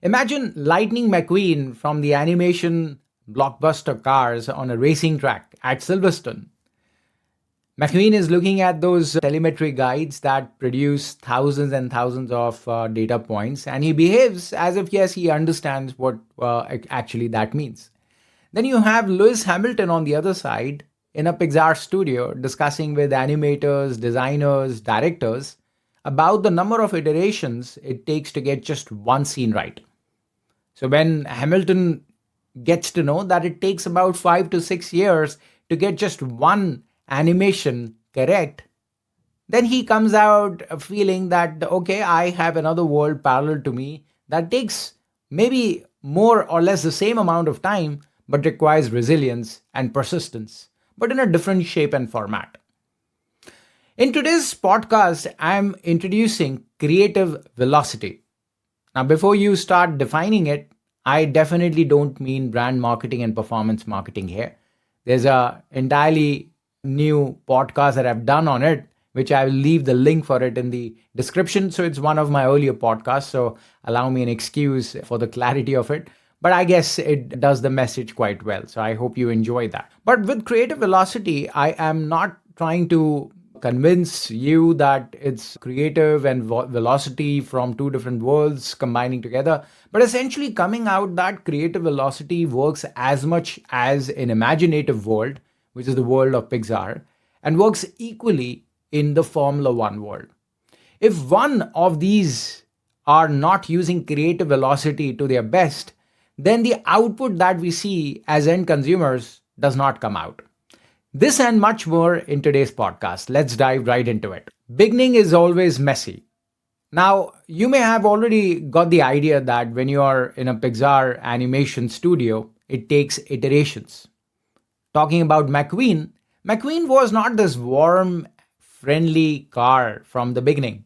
Imagine Lightning McQueen from the animation blockbuster Cars on a racing track at Silverstone. McQueen is looking at those telemetry guides that produce thousands and thousands of data points, and he behaves as if, yes, he understands what actually that means. Then you have Lewis Hamilton on the other side in a Pixar studio discussing with animators, designers, directors about the number of iterations it takes to get just one scene right. So when Hamilton gets to know that it takes about 5 to 6 years to get just one animation correct, then he comes out feeling that, okay, I have another world parallel to me that takes maybe more or less the same amount of time, but requires resilience and persistence, but in a different shape and format. In today's podcast, I'm introducing creative velocity. Now, before you start defining it, I definitely don't mean brand marketing and performance marketing here. There's a entirely new podcast that I've done on it, which I will leave the link for it in the description. So it's one of my earlier podcasts. So allow me an excuse for the clarity of it. But I guess it does the message quite well. So I hope you enjoy that. But with creative velocity, I am not trying to convince you that it's creative and velocity from two different worlds combining together, but essentially coming out that creative velocity works as much as an imaginative world, which is the world of Pixar, and works equally in the Formula One world. If one of these are not using creative velocity to their best, then the output that we see as end consumers does not come out. This and much more in today's podcast. Let's dive right into it. Beginning is always messy. Now, you may have already got the idea that when you are in a Pixar animation studio, it takes iterations. Talking about McQueen, McQueen was not this warm, friendly car from the beginning.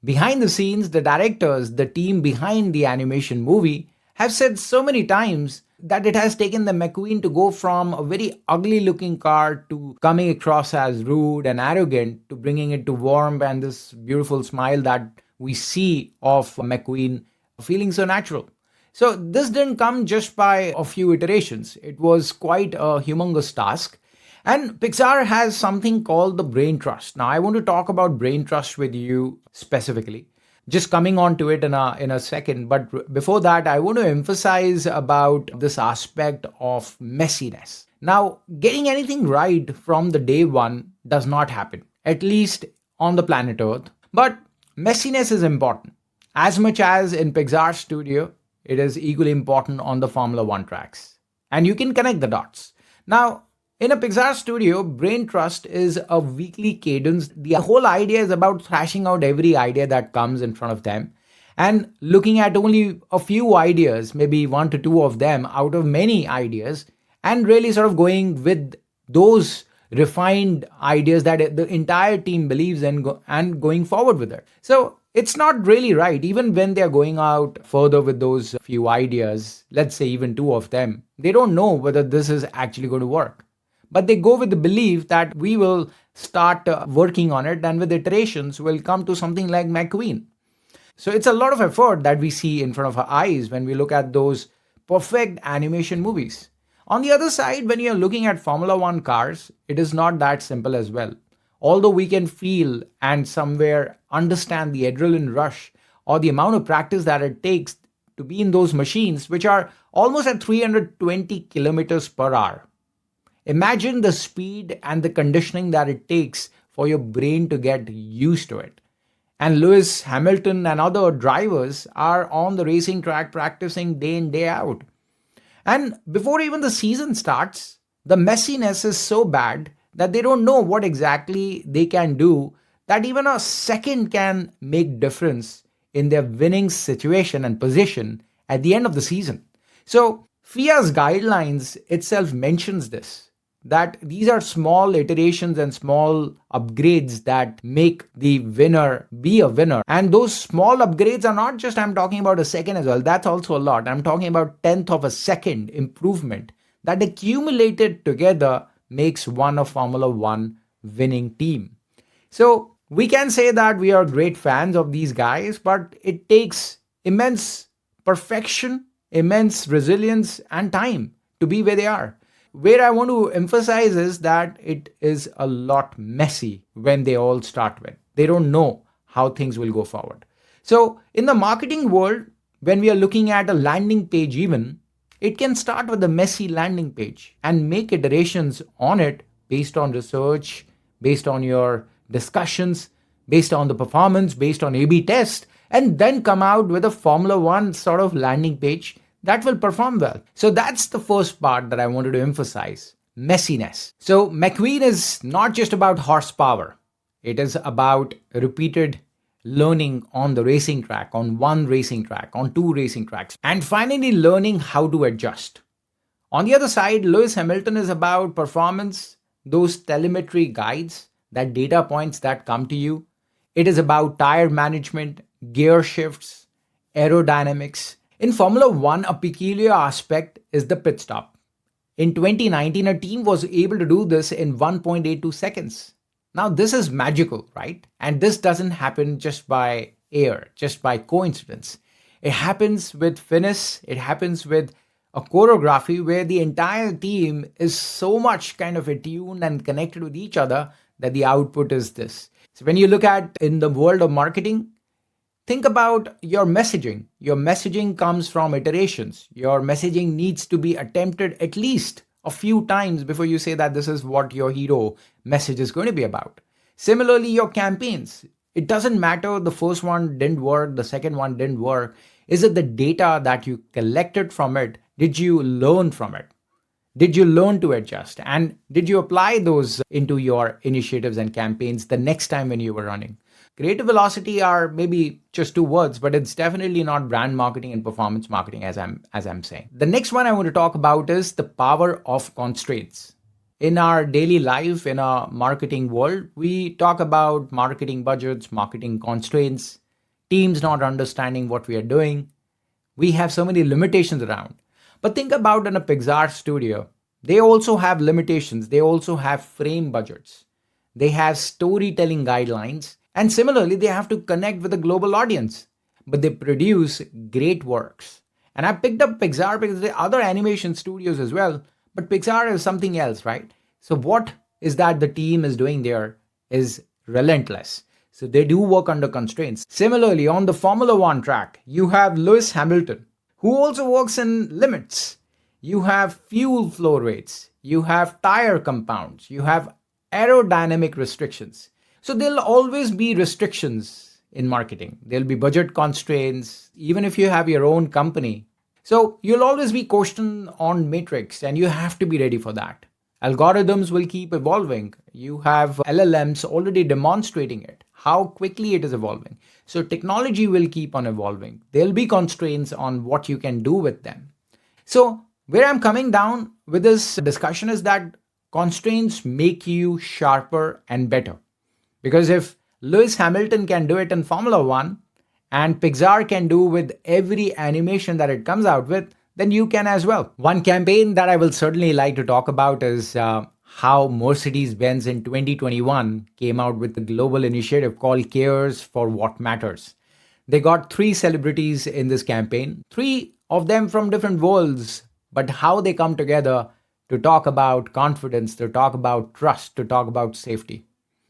Behind the scenes, the directors, the team behind the animation movie, have said so many times that it has taken the McQueen to go from a very ugly looking car to coming across as rude and arrogant to bringing it to warm and this beautiful smile that we see of McQueen feeling so natural. So this didn't come just by a few iterations. It was quite a humongous task. And Pixar has something called the brain trust. Now I want to talk about brain trust with you specifically. Just coming on to it in a second. But before that, I want to emphasize about this aspect of messiness. Now, getting anything right from the day one does not happen, at least on the planet Earth. But messiness is important. As much as in Pixar Studio, it is equally important on the Formula One tracks. And you can connect the dots. Now, in a Pixar studio, brain trust is a weekly cadence. The whole idea is about thrashing out every idea that comes in front of them and looking at only a few ideas, maybe one to two of them out of many ideas, and really sort of going with those refined ideas that the entire team believes in and going forward with it. So it's not really right, even when they're going out further with those few ideas, let's say even two of them, they don't know whether this is actually going to work. But they go with the belief that we will start working on it, and with iterations we'll come to something like McQueen. So it's a lot of effort that we see in front of our eyes when we look at those perfect animation movies. On the other side, when you're looking at Formula One cars, it is not that simple as well. Although we can feel and somewhere understand the adrenaline rush or the amount of practice that it takes to be in those machines, which are almost at 320 kilometers per hour. Imagine the speed and the conditioning that it takes for your brain to get used to it. And Lewis Hamilton and other drivers are on the racing track practicing day in, day out. And before even the season starts, the messiness is so bad that they don't know what exactly they can do, that even a second can make difference in their winning situation and position at the end of the season. So FIA's guidelines itself mentions this, that these are small iterations and small upgrades that make the winner be a winner. And those small upgrades are not just, I'm talking about a second as well. That's also a lot. I'm talking about 10th of a second improvement that accumulated together makes one a Formula One winning team. So we can say that we are great fans of these guys, but it takes immense perfection, immense resilience, and time to be where they are. Where I want to emphasize is that it is a lot messy when they all start with. They don't know how things will go forward. So, in the marketing world, when we are looking at a landing page, even, it can start with a messy landing page and make iterations on it based on research, based on your discussions, based on the performance, based on A B test, and then come out with a Formula One sort of landing page that will perform well. So that's the first part that I wanted to emphasize, messiness. So McQueen is not just about horsepower, it is about repeated learning on the racing track, on one racing track, on two racing tracks, and finally learning how to adjust. On the other side, Lewis Hamilton is about performance, those telemetry guides, that data points that come to you. It is about tire management, gear shifts, aerodynamics. In Formula One, a peculiar aspect is the pit stop. In 2019, a team was able to do this in 1.82 seconds. Now, this is magical, right? And this doesn't happen just by air, just by coincidence. It happens with finesse, it happens with a choreography where the entire team is so much kind of attuned and connected with each other that the output is this. So when you look at in the world of marketing, think about your messaging. Your messaging comes from iterations. Your messaging needs to be attempted at least a few times before you say that this is what your hero message is going to be about. Similarly, your campaigns. It doesn't matter the first one didn't work, the second one didn't work. Is it the data that you collected from it? Did you learn from it? Did you learn to adjust? And did you apply those into your initiatives and campaigns the next time when you were running? Creative velocity are maybe just two words, but it's definitely not brand marketing and performance marketing as I'm saying. The next one I want to talk about is the power of constraints. In our daily life, in our marketing world, we talk about marketing budgets, marketing constraints, teams not understanding what we are doing. We have so many limitations around. But think about in a Pixar studio, they also have limitations. They also have frame budgets. They have storytelling guidelines. And similarly, they have to connect with a global audience. But they produce great works. And I picked up Pixar because there are other animation studios as well. But Pixar is something else, right? So what is that the team is doing there is relentless. So they do work under constraints. Similarly, on the Formula One track, you have Lewis Hamilton, who also works in limits. You have fuel flow rates, you have tire compounds, you have aerodynamic restrictions. So there'll always be restrictions in marketing. There'll be budget constraints, even if you have your own company. So you'll always be questioned on matrix, and you have to be ready for that. Algorithms will keep evolving. You have LLMs already demonstrating it, how quickly it is evolving. So technology will keep on evolving. There'll be constraints on what you can do with them. So where I'm coming down with this discussion is that constraints make you sharper and better. Because if Lewis Hamilton can do it in Formula One and Pixar can do with every animation that it comes out with, then you can as well. One campaign that I will certainly like to talk about is how Mercedes-Benz in 2021 came out with a global initiative called Cares for What Matters. They got 3 celebrities in this campaign, 3 of them from different worlds, but how they come together to talk about confidence, to talk about trust, to talk about safety.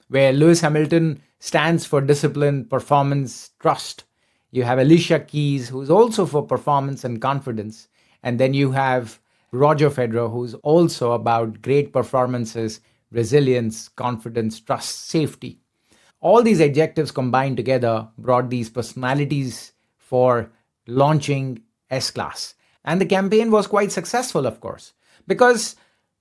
Where Lewis Hamilton stands for discipline, performance, trust. You have Alicia Keys, who's also for performance and confidence. And then you have Roger Federer, who's also about great performances, resilience, confidence, trust, safety. All these adjectives combined together brought these personalities for launching S-Class. And the campaign was quite successful, of course, because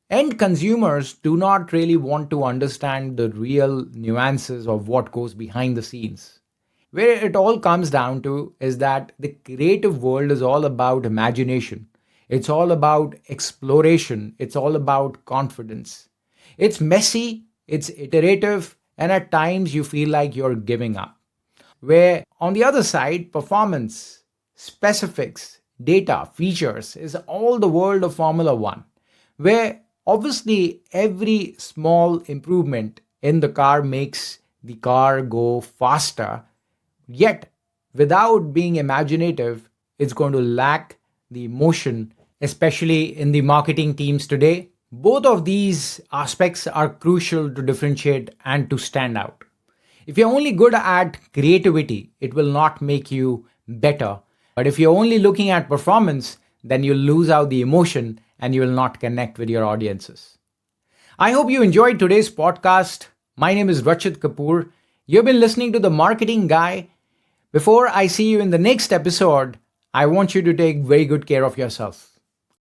end consumers do not really want to understand the real nuances of what goes behind the scenes. Where it all comes down to is that the creative world is all about imagination. It's all about exploration. It's all about confidence. It's messy, it's iterative, and at times you feel like you're giving up. Where on the other side, performance, specifics, data, features is all the world of Formula One, where obviously every small improvement in the car makes the car go faster. Yet, without being imaginative, it's going to lack the emotion, especially in the marketing teams today. Both of these aspects are crucial to differentiate and to stand out. If you're only good at creativity, it will not make you better. But if you're only looking at performance, then you'll lose out the emotion and you will not connect with your audiences. I hope you enjoyed today's podcast. My name is Rachit Kapoor. You've been listening to The Marketing Guy. Before I see you in the next episode, I want you to take very good care of yourself.